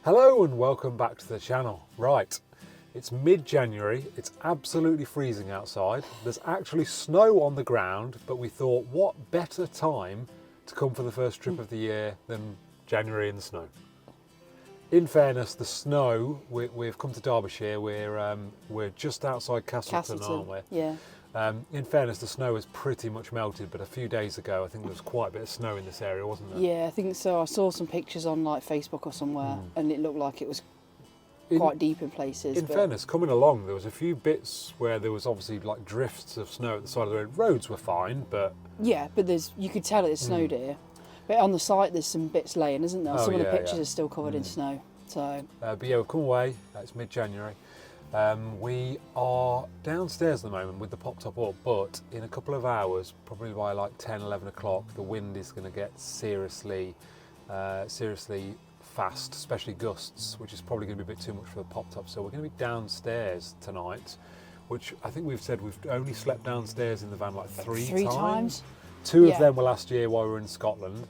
Hello and welcome back to the channel. Right, it's mid-January, it's absolutely freezing outside. There's actually snow on the ground, but we thought what better time to come for the first trip of the year than January in the snow. In fairness, the snow, we've come to Derbyshire, we're just outside Castleton, aren't we? Yeah. In fairness, the snow has pretty much melted, but a few days ago I think there was quite a bit of snow in this area, wasn't there? Yeah, I think so. I saw some pictures on like Facebook or somewhere, and it looked like it was quite deep in places. In fairness, coming along, there was a few bits where there was obviously like drifts of snow at the side of the road. Roads were fine, but yeah, but you could tell it snowed here. But on the site, there's some bits laying, isn't there? Oh, Some of the yeah, pictures yeah. are still covered in snow. So. but yeah, we've come away. It's mid-January. We are downstairs at the moment with the PopTop up, but in a couple of hours, probably by like 10, 11 o'clock, the wind is going to get seriously fast, especially gusts, which is probably going to be a bit too much for the PopTop. So we're going to be downstairs tonight, which I think we've said we've only slept downstairs in the van like three times. Two of them were last year while we were in Scotland.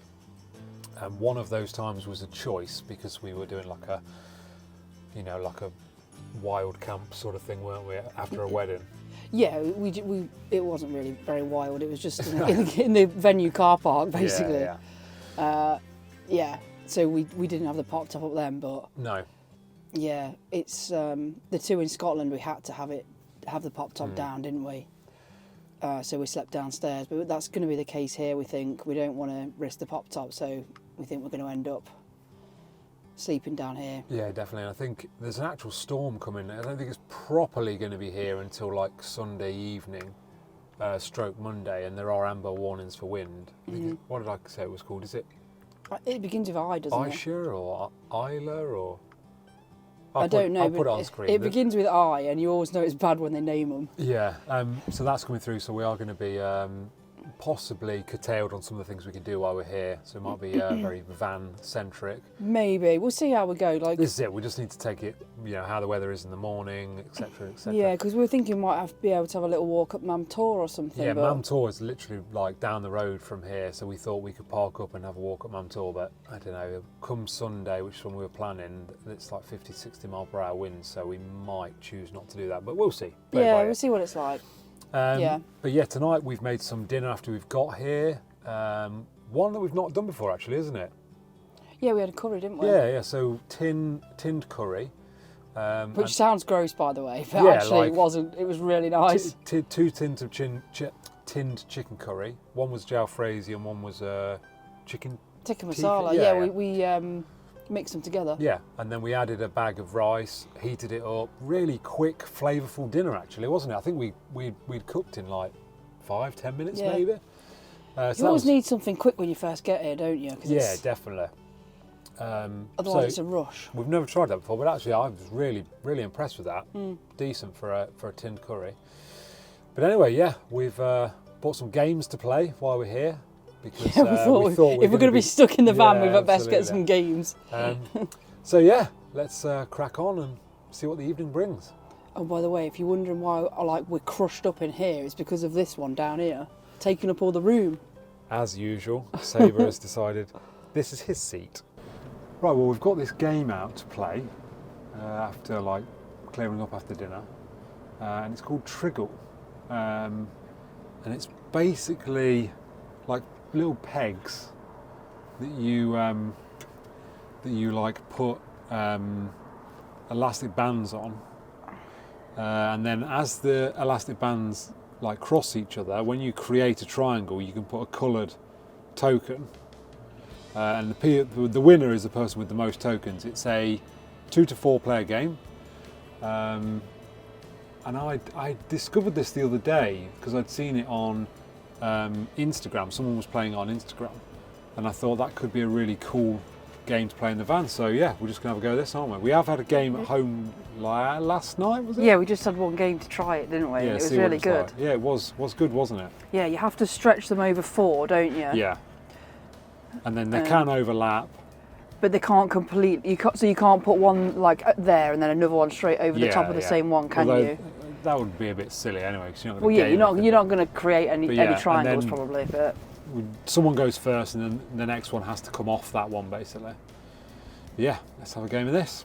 And one of those times was a choice because we were doing like a wild camp sort of thing, weren't we, after a wedding? Yeah, it wasn't really very wild. It was just in the venue car park, basically. Yeah. So we didn't have the PopTop up then, but No. yeah, it's the two in Scotland. We had to have the PopTop down, didn't we? So we slept downstairs, but that's going to be the case here. We think we don't want to risk the PopTop, so we think we're going to end up sleeping down here. Yeah, definitely. And I think there's an actual storm coming. I don't think it's properly going to be here until like Sunday evening, stroke Monday, and there are amber warnings for wind. I think what did I say it was called? Is it It begins with I, doesn't it? Aisha or Isla or? I don't know. I'll put it on screen. It begins with I, and you always know it's bad when they name them. Yeah, so that's coming through. So we are going to be possibly curtailed on some of the things we can do while we're here. So it might be very van-centric. Maybe. We'll see how we go. Like, this is it. We just need to take it, how the weather is in the morning, etc., etc. Yeah, because we were thinking we might be able to have a little walk up Mam Tor or something. Yeah, but Mam Tor is literally like down the road from here, so we thought we could park up and have a walk up Mam Tor, but I don't know, come Sunday, which is when we were planning, it's like 50, 60 mile per hour winds, so we might choose not to do that, but we'll see. We'll see what it's like. But yeah, tonight we've made some dinner after we've got here. One that we've not done before, actually, isn't it? Yeah, we had a curry, didn't we? Yeah. So tinned curry. Which sounds gross, by the way, but actually it wasn't. It was really nice. Two tins of tinned chicken curry. One was jalfrezi and one was chicken Tikka masala. We mixed them together. Yeah, and then we added a bag of rice, heated it up. Really quick, flavourful dinner, actually, wasn't it? I think we'd cooked in like 5-10 minutes, maybe. You always need something quick when you first get here, don't you? Yeah, definitely. Otherwise, it's a rush. We've never tried that before, but actually, I was really, really impressed with that. Decent for a tinned curry. But anyway, yeah, we've bought some games to play while we're here. Because we thought if we're going to be stuck in the van, we've at best get some games. So yeah, let's crack on and see what the evening brings. Oh, by the way, if you're wondering why we're crushed up in here, it's because of this one down here, taking up all the room. As usual, Saber has decided this is his seat. Right, well, we've got this game out to play after like clearing up after dinner, and it's called Triggle, and it's basically like little pegs that you like put elastic bands on, and then as the elastic bands like cross each other, when you create a triangle, you can put a coloured token, and the winner is the person with the most tokens. It's a 2 to 4 player game, and I discovered this the other day because I'd seen it on Instagram. Someone was playing it on Instagram, and I thought that could be a really cool game to play in the van. So yeah, we're just gonna have a go at this, aren't we? We have had a game at home last night, was it? Yeah, we just had one game to try it, didn't we? Yeah, it was really good. Like. Yeah, it was good, wasn't it? Yeah, you have to stretch them over 4, don't you? Yeah. And then they can overlap. But they can't completely. So you can't put one like there and then another one straight over the top of the same one, can you? That would be a bit silly anyway. Cause you're not you're not going to create any triangles probably, but someone goes first, and then the next one has to come off that one basically. Yeah, let's have a game of this.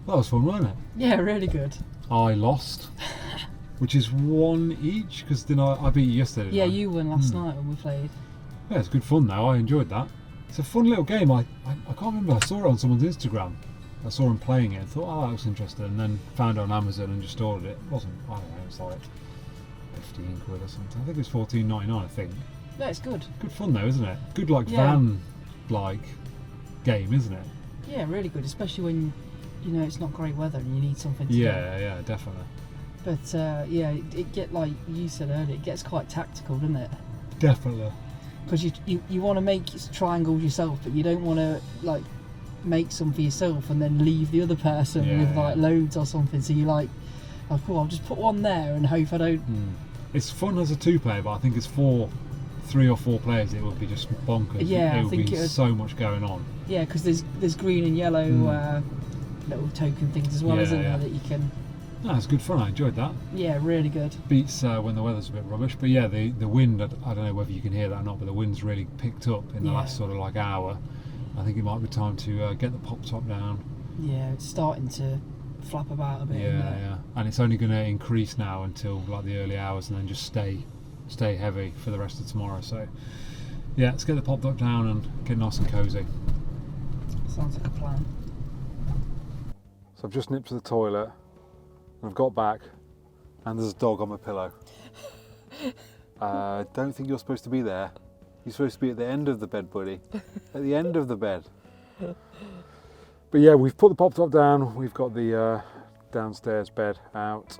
That was fun, wasn't it? Yeah, really good. I lost, which is 1 each, because I beat you yesterday. Yeah, you won last night when we played. Yeah, it's good fun though. I enjoyed that. It's a fun little game. I can't remember. I saw it on someone's Instagram. I saw him playing it and thought, oh, that looks interesting, and then found it on Amazon and just ordered it. It wasn't, I don't know, it was like 15 quid or something. I think it was 14.99, I think. Yeah, it's good. Good fun though, isn't it? Good Yeah. van-like game, isn't it? Yeah, really good, especially when you know it's not great weather and you need something to do. Yeah, definitely. But yeah, it get like you said earlier, it gets quite tactical, doesn't it? Definitely. Because you want to make triangles yourself, but you don't want to like make some for yourself and then leave the other person with like loads or something. So you like, oh, I'll just put one there and hope I don't. It's fun as a 2-player, but I think it's 3 or 4 players. It would be just bonkers. Yeah, it I would think be so much going on. Yeah, because there's green and yellow little token things as well, isn't there, that you can. No, it's good fun. I enjoyed that. Yeah, really good. Beats when the weather's a bit rubbish, but yeah, the wind. I don't know whether you can hear that or not, but the wind's really picked up in the last sort of like hour. I think it might be time to get the PopTop down. Yeah, it's starting to flap about a bit. Yeah, and it's only going to increase now until like the early hours, and then just stay heavy for the rest of tomorrow. So yeah, let's get the PopTop down and get nice and cosy. Sounds like a plan. So I've just nipped to the toilet, and I've got back, and there's a dog on my pillow. Don't think you're supposed to be there. You're supposed to be at the end of the bed, buddy. At the end of the bed. But yeah, we've put the PopTop down. We've got the downstairs bed out,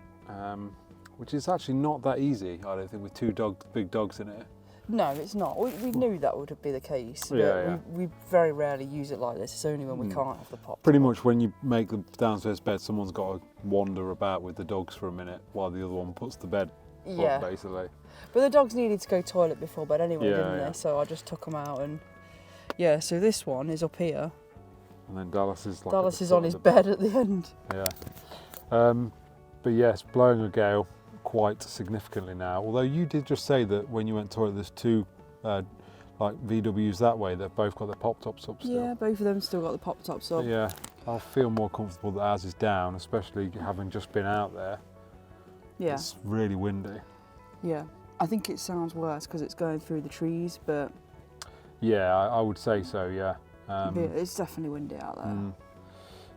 which is actually not that easy, I don't think, with 2 big dogs in it. No, it's not. We knew that would be the case. Yeah. We very rarely use it like this. It's only when we can't have the pop. Pretty much when you make the downstairs bed, someone's got to wander about with the dogs for a minute while the other one puts the bed up, basically. But the dogs needed to go toilet before bed anyway, didn't Yeah. they? So I just took them out and... Yeah, so this one is up here. And then Dallas is like Dallas is on his bed at the end. Yeah. But yes, blowing a gale quite significantly now. Although you did just say that when you went toilet, there's 2 like VWs that way that both got their PopTops up still. Yeah, both of them still got the PopTops up. But yeah, I'll feel more comfortable that ours is down, especially having just been out there. Yeah. It's really windy. Yeah. I think it sounds worse because it's going through the trees, but... Yeah, I would say so, yeah. It's definitely windy out there.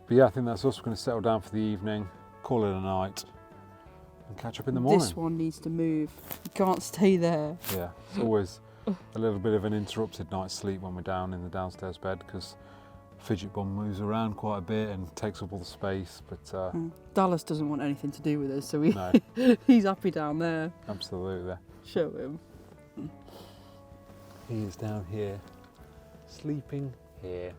But yeah, I think that's us. We're going to settle down for the evening, call it a night, and catch up in the morning. This one needs to move. You can't stay there. Yeah, it's always a little bit of an interrupted night's sleep when we're down in the downstairs bed because Fidget Bum moves around quite a bit and takes up all the space. But Dallas doesn't want anything to do with us, so no. he's happy down there. Absolutely. Show him. He is down here, sleeping here.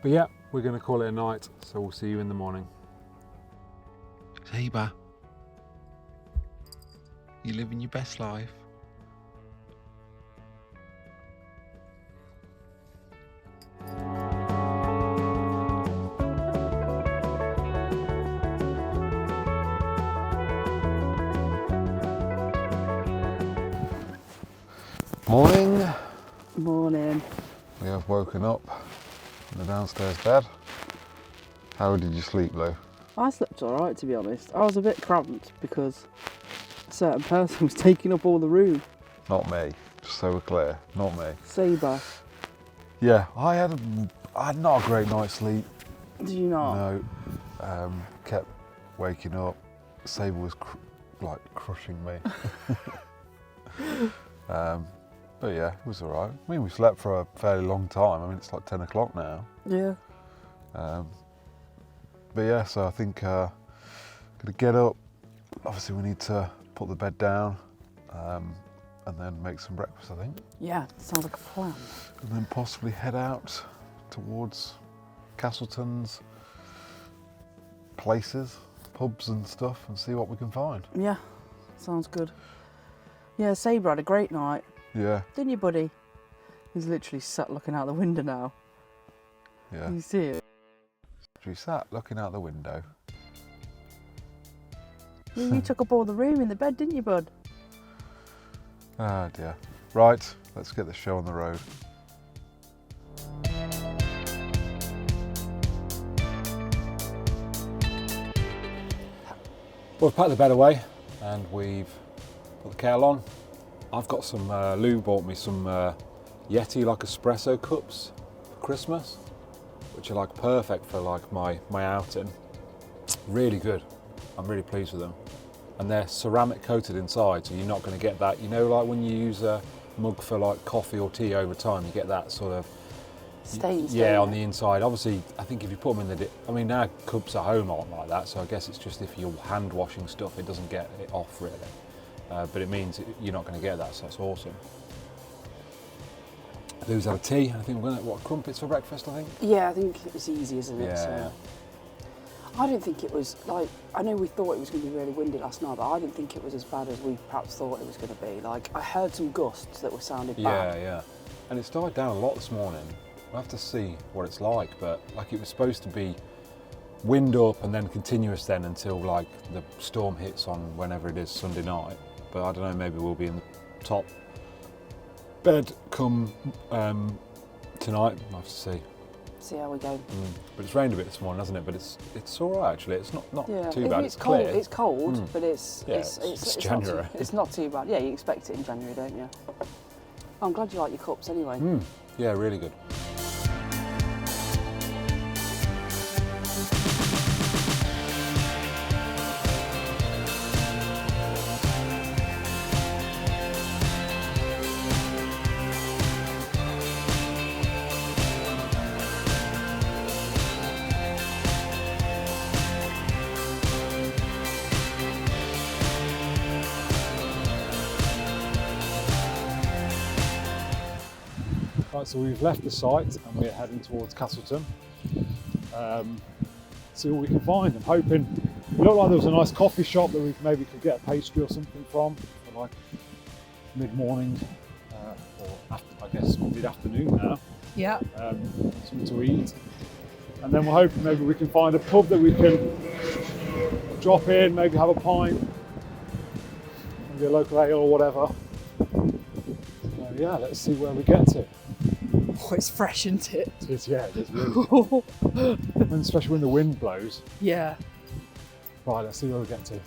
But yeah, we're going to call it a night, so we'll see you in the morning. Zeba, you living your best life? Morning. Morning. We have woken up in the downstairs bed. How did you sleep, Lou? I slept all right, to be honest. I was a bit cramped because a certain person was taking up all the room. Not me. Just so we're clear, not me. Sabre. Yeah, I had not a great night's sleep. Did you not? No, kept waking up. Sabre was like crushing me. But yeah, it was all right. I mean, we slept for a fairly long time. I mean, it's like 10 o'clock now. Yeah. But yeah, so I think gonna get up. Obviously, we need to put the bed down and then make some breakfast, I think. Yeah, sounds like a plan. And then possibly head out towards Castleton's places, pubs and stuff, and see what we can find. Yeah, sounds good. Yeah, Sabre had a great night. Yeah. Didn't you, buddy? He's literally sat looking out the window now. Yeah. Can you see it? We sat looking out the window. You took up all the room in the bed, didn't you, bud? Ah dear. Right, let's get the show on the road. Well, we've packed the bed away and we've put the kettle on. I've got some, Lou bought me some Yeti like espresso cups for Christmas, which are like perfect for like my outing. Really good. I'm really pleased with them. And they're ceramic coated inside, so you're not going to get that, you know, like when you use a mug for like coffee or tea over time, you get that sort of Stains. yeah, on the inside. Obviously, I think if you put them in the, I mean, now cups at home aren't like that, so I guess it's just if you're hand washing stuff, it doesn't get it off really. But it means you're not going to get that, so that's awesome. Lou's had a tea. I think we're going to, what, crumpets for breakfast, I think? Yeah, I think it's easy, isn't it? Yeah, So. yeah. I didn't think it was, like, I know we thought it was going to be really windy last night, but I didn't think it was as bad as we perhaps thought it was going to be. Like, I heard some gusts that were sounded bad. Yeah, yeah. And it's died down a lot this morning. We'll have to see what it's like, but like it was supposed to be wind up and then continuous then until like the storm hits on whenever it is Sunday night. But I don't know, maybe we'll be in the top bed come tonight. We'll have to see. See how we go. But it's rained a bit this morning, hasn't it? But it's all right actually. It's not Yeah, too bad. it's cold. Clear. It's cold, but it's January. It's not too bad. Yeah, you expect it in January, don't you? I'm glad you like your cups anyway. Yeah, really good. Right, so we've left the site and we're heading towards Castleton. See what we can find. I'm hoping, it looked like there was a nice coffee shop that we maybe could get a pastry or something from for like mid-morning or after, I guess mid-afternoon now. Yeah. Something to eat. And then we're hoping maybe we can find a pub that we can drop in, maybe have a pint, maybe a local ale or whatever. So yeah, let's see where we get to. Oh, it's fresh, isn't it? It is, yeah, it is really. And especially when the wind blows. Yeah. Right, let's see where we get to.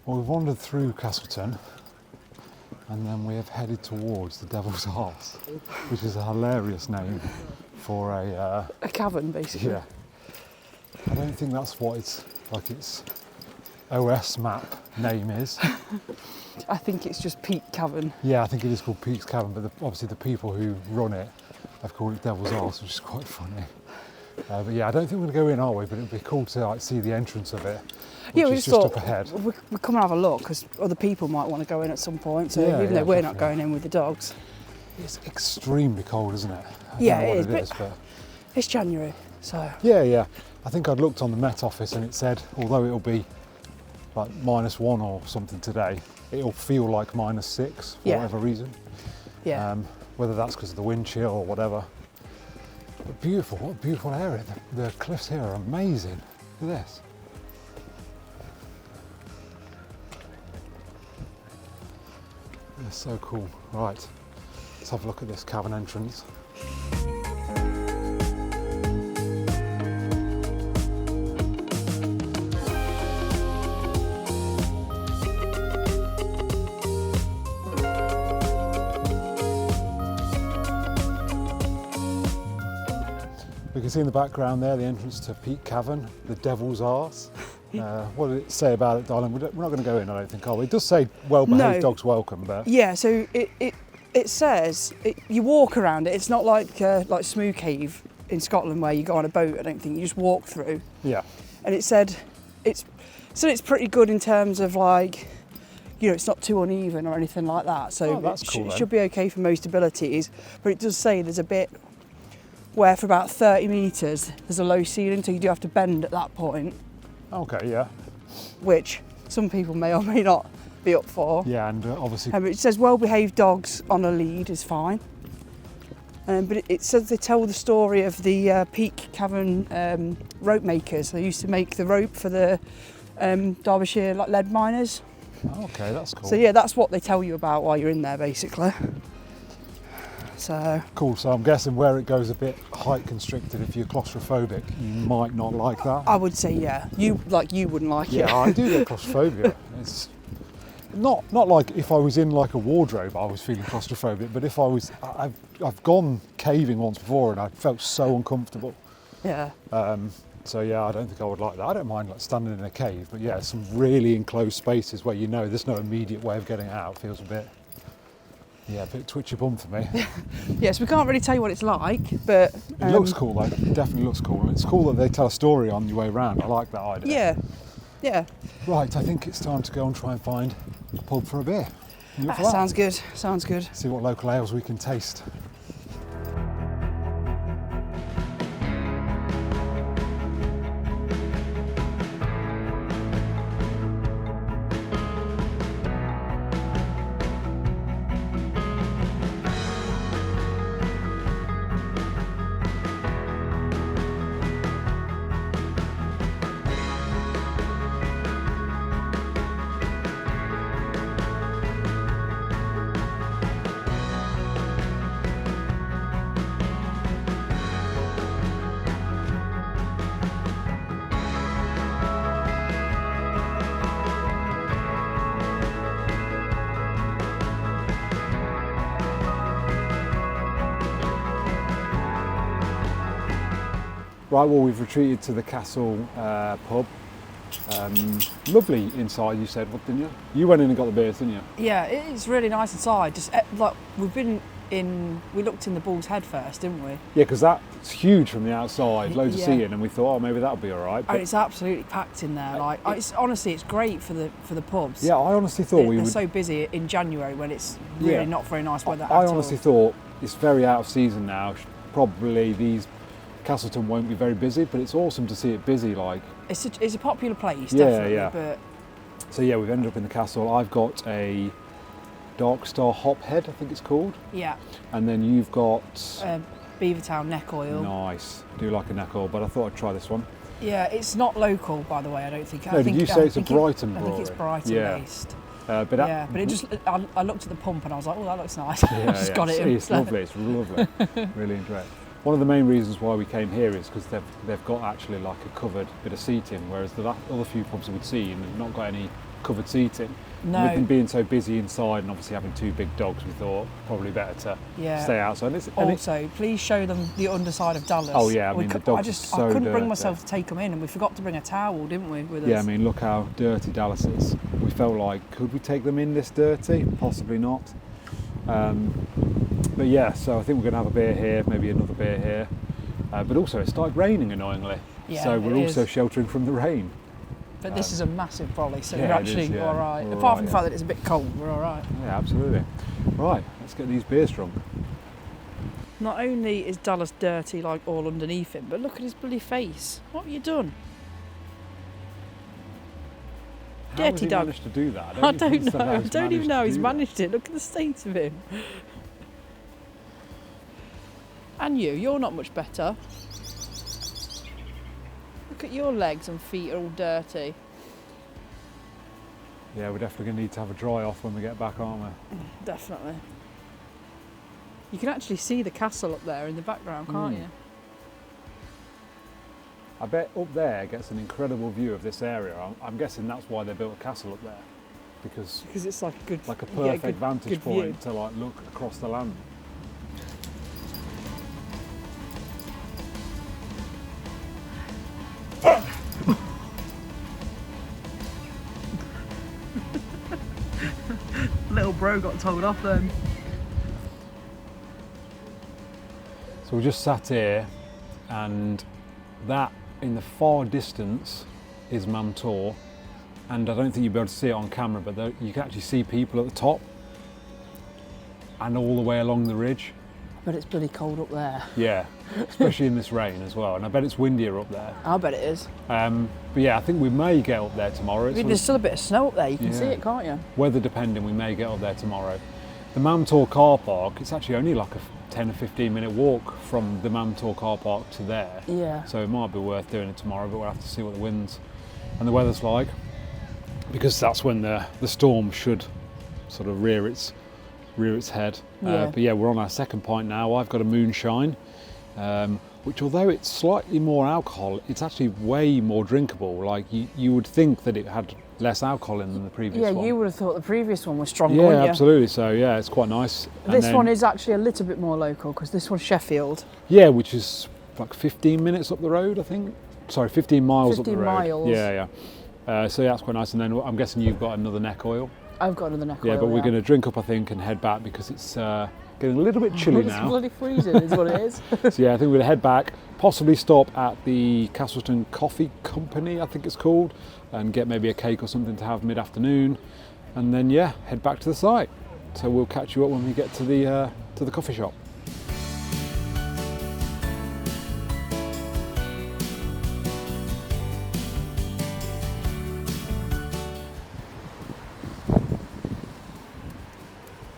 Well, we've wandered through Castleton and then we have headed towards the Devil's Arse, which is a hilarious name for a cavern, basically. Yeah. I don't think that's what its OS map name is. I think it's just Peak Cavern. Yeah, I think it is called Peaks Cavern, but obviously the people who run it have called it Devil's Arse, which is quite funny. But yeah, I don't think we're going to go in, are we? But it'd be cool to like see the entrance of it. Yeah, we is just thought up ahead. we'll come and have a look because other people might want to go in at some point. So Yeah, even yeah, though we're not definitely. going in with the dogs, It's extremely cold, isn't it? I don't Yeah, know it what is, but it's January, so yeah. I think I'd looked on the Met Office and it said, although it'll be like -1 or something today, it'll feel like -6 for whatever reason. Yeah. Whether that's because of the wind chill or whatever. But beautiful, what a beautiful area. The cliffs here are amazing. Look at this. They're so cool. Right, let's have a look at this cavern entrance. We can see in the background there the entrance to Peak Cavern, the Devil's Arse. What did it say about it, darling? We're not going to go in, I don't think, are we? It does say well-behaved dogs welcome, but... Yeah, so it says, you walk around it. It's not like Smoo Cave in Scotland where you go on a boat, I don't think. You just walk through. Yeah. And it said it's pretty good in terms of like, you know, it's not too uneven or anything like that. So that's cool, it should be okay for most abilities. But it does say there's a bit where for about 30 metres there's a low ceiling, so you do have to bend at that point. Okay, yeah. Which some people may or may not be up for. Yeah, and obviously... it says well-behaved dogs on a lead is fine. But it says they tell the story of the Peak Cavern rope makers. They used to make the rope for the Derbyshire lead miners. Okay, that's cool. So yeah, that's what they tell you about while you're in there, basically. So cool. So I'm guessing where it goes a bit height constricted, if you're claustrophobic, you might not like that. I would say yeah. You wouldn't like it. Yeah, I do get claustrophobia. It's not like if I was in like a wardrobe I was feeling claustrophobic, but if I've gone caving once before and I felt so uncomfortable. Yeah. So yeah, I don't think I would like that. I don't mind like standing in a cave, but yeah, some really enclosed spaces where you know there's no immediate way of getting out feels a bit twitchy bum for me. Yes, we can't really tell you what it's like, but it looks cool though. It definitely looks cool, and it's cool that they tell a story on your way around. I like that idea. Yeah. Right, I think it's time to go and try and find a pub for a beer. You up for that? Sounds good. Sounds good. See what local ales we can taste. Right, well, we've retreated to the Castle pub. Lovely inside, you said, didn't you? You went in and got the beers, didn't you? Yeah, it's really nice inside. Just like we looked in the Bull's Head first, didn't we? Yeah, because that's huge from the outside, loads of seating, and we thought, oh, maybe that'll be all right. And it's absolutely packed in there. Like, honestly, it's great for the pubs. Yeah, I honestly thought they're so busy in January when it's really not very nice weather at I all. honestly thought it's very out of season now. Probably Castleton won't be very busy, but it's awesome to see it busy. Like it's a popular place, yeah, definitely. yeah. But so yeah, we've ended up in the castle. I've got a Dark Star Hophead, I think it's called. Yeah. And then you've got Beavertown neck oil. Nice. I do like a neck oil, but I thought I'd try this one. Yeah, it's not local, by the way. I don't think. No, did you say it's a Brighton brewery? I think it's Brighton based. But it just. I looked at the pump and I was like, oh, that looks nice. Yeah, I just got it. It's lovely. It's lovely. Really enjoy it. One of the main reasons why we came here is because they've got actually like a covered bit of seating, whereas the other few pubs we'd seen have not got any covered seating. No. With them being so busy inside and obviously having two big dogs, we thought probably better to stay outside. Please show them the underside of Dallas. Oh yeah, I mean the dogs are so I couldn't dirty. Bring myself to take them in, and we forgot to bring a towel, didn't we? With us? Yeah, I mean look how dirty Dallas is. We felt like, could we take them in this dirty? Possibly not. But yeah, so I think we're going to have a beer here, maybe another beer here. But also it started raining annoyingly, so we're also sheltering from the rain. But this is a massive brolly, so we're actually all right. Apart from the fact that it's a bit cold, we're all right. Yeah, absolutely. Right, let's get these beers drunk. Not only is Dallas dirty like all underneath him, but look at his bloody face. What have you done? How has he dog. managed to do that? I don't understand know. how I he's don't even managed to know. He's do that. managed it. Look at the state of him. And you're not much better. Look at your legs and feet are all dirty. Yeah, we're definitely going to need to have a dry off when we get back, aren't we? Definitely. You can actually see the castle up there in the background, can't you? I bet up there gets an incredible view of this area. I'm guessing that's why they built a castle up there, because it's like a good, like a you get perfect vantage good point view. to like look across the land. Little bro got told off then. So we just sat here, and that in the far distance is Mam Tor, and I don't think you'll be able to see it on camera, but you can actually see people at the top and all the way along the ridge. But it's bloody cold up there. Yeah, especially in this rain as well, and I bet it's windier up there. I bet it is. But yeah, I think we may get up there tomorrow. There's still a bit of snow up there, you can see Yeah. it, can't you? Weather depending, we may get up there tomorrow. The Mam Tor car park, it's actually only like a 10 or 15 minute walk from the Mam Tor car park to there. Yeah. So it might be worth doing it tomorrow, but we'll have to see what the winds and the weather's like, because that's when the storm should sort of rear its head. Yeah. But yeah, we're on our second pint now. I've got a moonshine, which although it's slightly more alcohol, it's actually way more drinkable. Like you would think that it had less alcohol in than the previous one. Yeah, you would have thought the previous one was stronger, Yeah, wouldn't you? absolutely. So yeah, it's quite nice. And This then- one is actually a little bit more local because this one's Sheffield. Yeah, which is like 15 minutes up the road, I think. Sorry, 15 miles up the 15 road. miles. Yeah. So yeah, that's quite nice. And then I'm guessing you've got another neck oil. I've got another neck Yeah, oil, but we're going to drink up, I think, and head back because it's getting a little bit chilly It's now. bloody freezing is what it is. So yeah, I think we're going to head back, possibly stop at the Castleton Coffee Company, I think it's called, and get maybe a cake or something to have mid-afternoon, and then yeah, head back to the site. So we'll catch you up when we get to the coffee shop.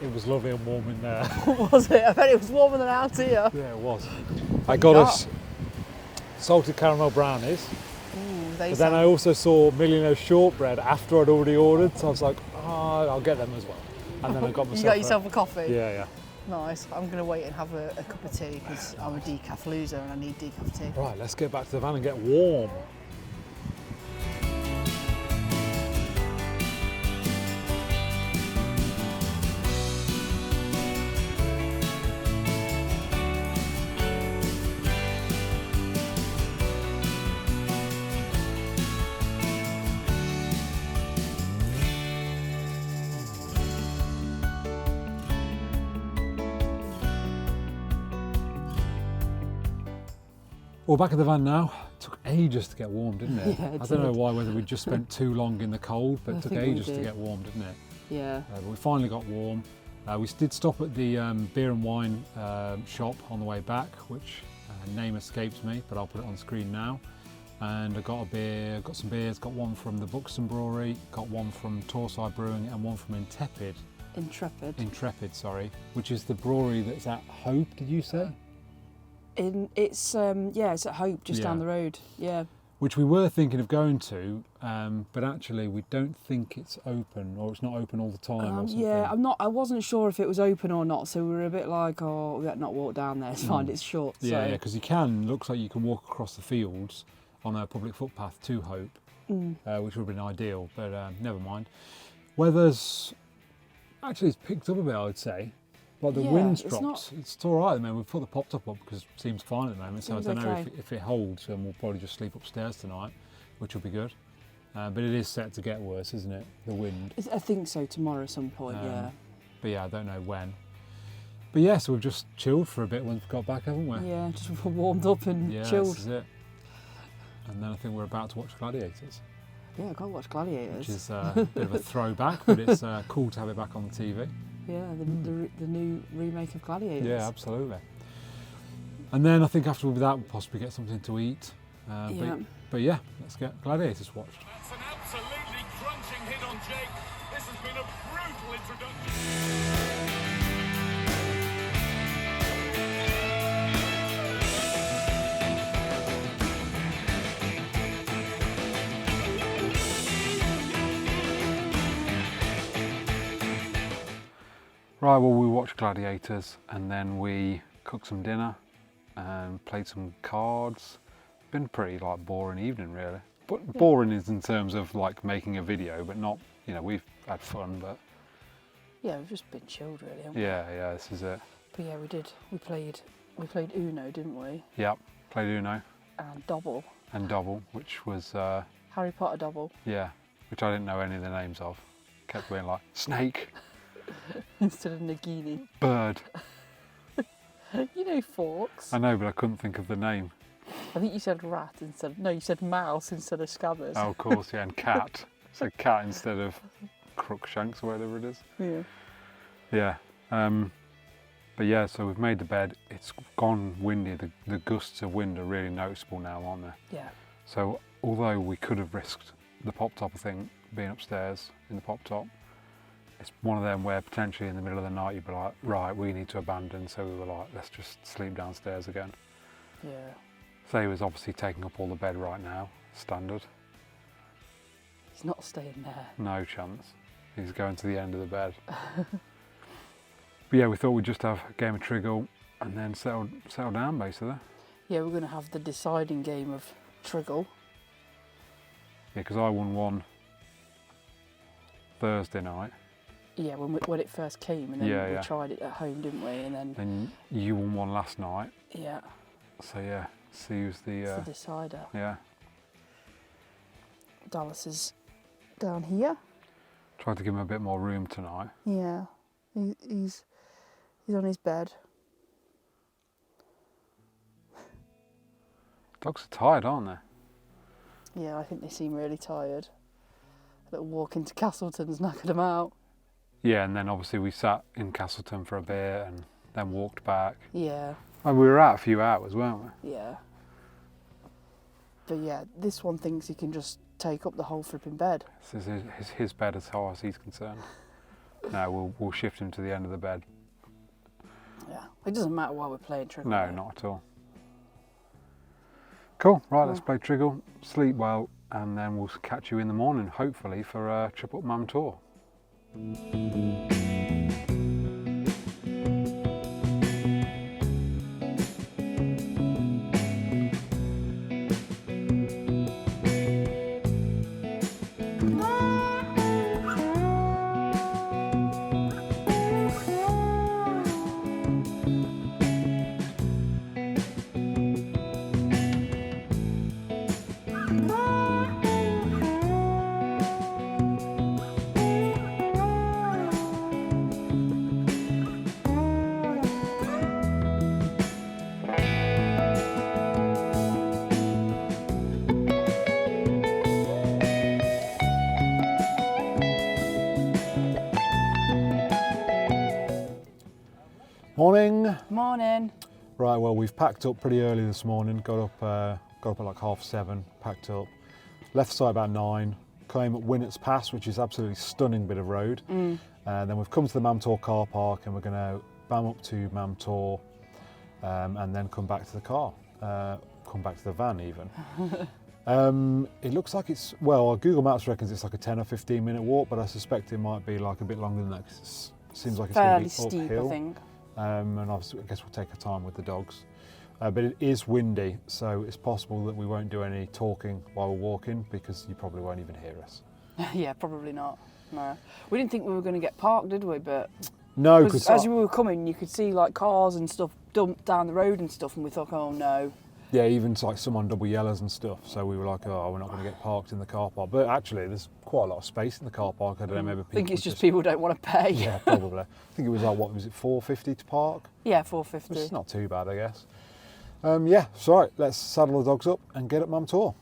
It was lovely and warm in there. Was it? I bet it was warmer than out here. Yeah, it was. I got us salted caramel brownies, Ooh, but then I also saw Millionaire shortbread after I'd already ordered, so I was like, oh, I'll get them as well. And then I got myself You got yourself a coffee? Yeah. Nice. I'm going to wait and have a cup of tea because I'm a decaf loser and I need decaf tea. Right, let's get back to the van and get warm. Well, back at the van now. It took ages to get warm, didn't it? Yeah, it I don't know did. why, whether we just spent too long in the cold, but I it took think we ages to did. get warm, didn't it? Yeah. But we finally got warm. We did stop at the beer and wine shop on the way back, which name escapes me, but I'll put it on screen now. And I got a beer, got some beers, got one from the Buxton Brewery, got one from Torside Brewing, and one from Intrepid, sorry, which is the brewery that's at Hope, did you say? It's at Hope, just down the road. Yeah. Which we were thinking of going to, but actually we don't think it's open, or it's not open all the time or something. Yeah, I wasn't sure if it was open or not, so we were a bit like, oh, we better not walk down there, it's fine, it's short. Yeah, so. because looks like you can walk across the fields on a public footpath to Hope, which would have been ideal, but never mind. Weather's actually, it's picked up a bit, I would say. Like the wind's dropped. It's all right at the moment. We've put the PopTop up because it seems fine at the moment. So I don't know if it holds, and we'll probably just sleep upstairs tonight, which will be good. But it is set to get worse, isn't it? The wind. I think so, tomorrow at some point, yeah. But yeah, I don't know when. But yeah, so we've just chilled for a bit once we got back, haven't we? Yeah, just warmed up and chilled. This is it. And then I think we're about to watch Gladiators. Yeah, I can't watch Gladiators. Which is a bit of a throwback, but it's cool to have it back on the TV. Yeah, the new remake of Gladiators. Yeah, absolutely. And then I think after that we'll possibly get something to eat. But yeah, let's get Gladiators watched. That's an absolutely crunching hit Jake. This has been a brutal introduction. Right, well, we watched Gladiators and then we cooked some dinner and played some cards. Been a pretty like boring evening, really. But boring is in terms of like making a video, but not, you know, we've had fun, but Yeah, we've just been chilled really, haven't we? yeah, this is it. But yeah, we did. We played Uno, didn't we? Yep, played Uno And Double. and Double, which was, Harry Potter Double. yeah, which I didn't know any of the names of. Kept being like, snake, Instead of Nagini. bird. You know forks. I know, but I couldn't think of the name. I think you said rat instead. No, you said mouse instead of scabbers. Oh, of course, yeah, and cat. So cat instead of Crookshanks or whatever it is. Yeah. Yeah. But yeah, so we've made the bed. It's gone windy. The gusts of wind are really noticeable now, aren't they? Yeah. So although we could have risked the PopTop, I think, being upstairs in the PopTop, it's one of them where potentially in the middle of the night you'd be like, right, we need to abandon. So we were like, let's just sleep downstairs again. Yeah. So he was obviously taking up all the bed right now, standard. He's not staying there. No chance. He's going to the end of the bed. But yeah, we thought we'd just have a game of triggle and then settle down basically. Yeah, we're going to have the deciding game of triggle. Yeah, because I won one Thursday night. Yeah, when it first came, and then Yeah, we yeah. tried it at home, didn't we? And then Then you won one last night. yeah, So yeah, see who's it's the the decider. yeah. Dallas is down here. Tried to give him a bit more room tonight. Yeah, he's on his bed. Dogs are tired, aren't they? Yeah, I think they seem really tired. A little walk into Castleton's knackered them out. Yeah, and then obviously we sat in Castleton for a bit and then walked back. Yeah, And we were out a few hours, weren't we? yeah. But yeah, this one thinks he can just take up the whole flipping bed. This is his bed as far as he's concerned. No, we'll shift him to the end of the bed. Yeah, it doesn't matter why we're playing triggle. No, not at all. Cool, right, let's play triggle, sleep well, and then we'll catch you in the morning, hopefully, for a trip up Mam Tor. Morning. Morning. Right, well, we've packed up pretty early this morning. Got up at like 7:30. Packed up. Left site about 9. Came up Winnett's Pass, which is absolutely stunning bit of road. Then we've come to the Mam Tor car park, and we're going to bam up to Mam Tor, and then come back to the car. Come back to the van even. It looks like it's, well, Google Maps reckons it's like a 10 or 15 minute walk, but I suspect it might be like a bit longer than that. 'Cause it seems like it's going Fairly to be steep, uphill. I think. And obviously, I guess we'll take our time with the dogs. But it is windy, so it's possible that we won't do any talking while we're walking because you probably won't even hear us. Yeah, probably not. No, we didn't think we were going to get parked, did we? But No, 'cause because as we were coming, you could see like cars and stuff dumped down the road and stuff, and we thought, oh no. yeah, even like some on double yellows and stuff. So we were like, oh, we're not going to get parked in the car park. But actually, there's quite a lot of space in the car park. I don't know, maybe people I think it's just people don't want to pay. Yeah, probably. I think it was like, what was it, $4.50 to park? Yeah, Which is $4.50. not too bad, I guess. Yeah, so right, let's saddle the dogs up and get up Mam Tor.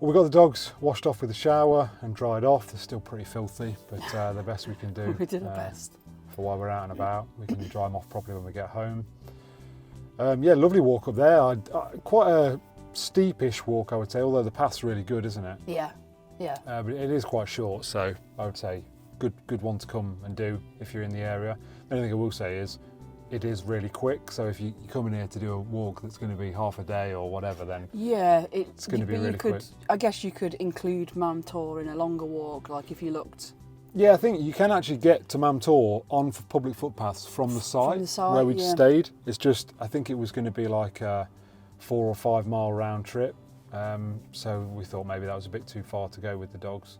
we got the dogs washed off with a shower and dried off. They're still pretty filthy, but the best we can do. We did our best. For while we're out and about, we can dry them off properly when we get home. Yeah, lovely walk up there. Quite a steepish walk, I would say, although the path's really good, isn't it? Yeah, yeah. But it is quite short, so I would say good one to come and do if you're in the area. The only thing I will say is it is really quick, so if you come in here to do a walk that's going to be half a day or whatever, then yeah, it's going to be really quick. I guess you could include Mam Tor in a longer walk, like if you looked. Yeah, I think you can actually get to Mam Tor on public footpaths from the site, where we stayed. It's just, I think it was going to be like a 4 or 5 mile round trip, so we thought maybe that was a bit too far to go with the dogs.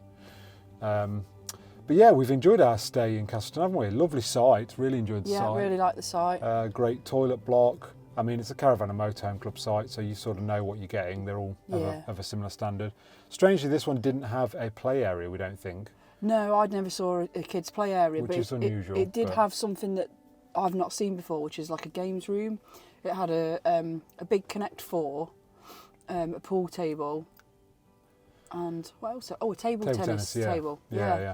But yeah, we've enjoyed our stay in Castleton, haven't we? Lovely site, really enjoyed the site. Yeah, really like the site. Great toilet block. I mean, it's a Caravan and Motorhome Club site, so you sort of know what you're getting. They're all of a similar standard. Strangely, this one didn't have a play area, we don't think. No, I'd never saw a kids' play area, which is unusual. It did have something that I've not seen before, which is like a games room. It had a big Connect 4, a pool table, and what else? Oh, a table tennis table. Yeah.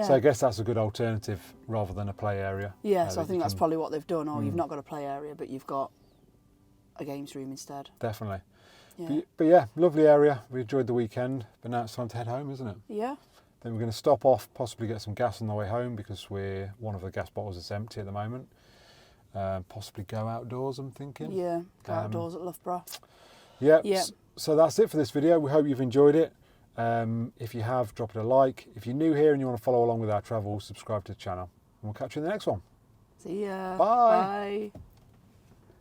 So I guess that's a good alternative rather than a play area. Yeah, so I think that's probably what they've done. Oh, you've not got a play area, but you've got a games room instead. Definitely. Yeah. But yeah, lovely area. We enjoyed the weekend, but now it's time to head home, isn't it? Yeah. Then we're going to stop off, possibly get some gas on the way home because one of the gas bottles is empty at the moment. Possibly go outdoors, I'm thinking. Yeah, go outdoors at Loughborough. Yeah. So that's it for this video. We hope you've enjoyed it. If you have, drop it a like. If you're new here and you want to follow along with our travels, subscribe to the channel. And we'll catch you in the next one. See ya. Bye. Bye.